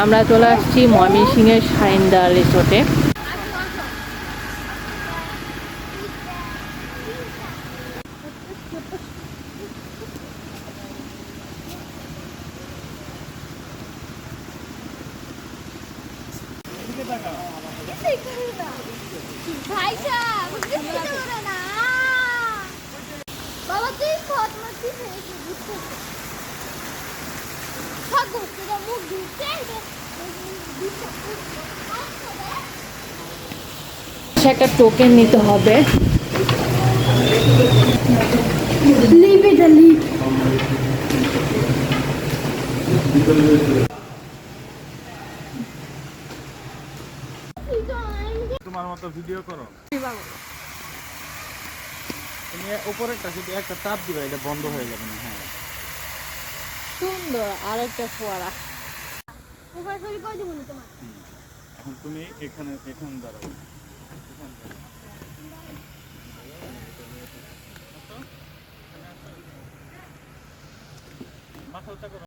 আমরা চলে আসছি ময়মনসিংহের সাইন্দা রিসোর্টে। একটা টোকেন নিতে হবে। তোমার মতো ভিডিও করো, তুমি উপরেরটা শুধু একটা চাপ দিবা, এটা বন্ধ হয়ে যাবে না। হ্যাঁ, সুন্দর আরেকটা ফোয়ারা। এখন তুমি এখানে দাঁড়াও, মাথা উঁচা করো।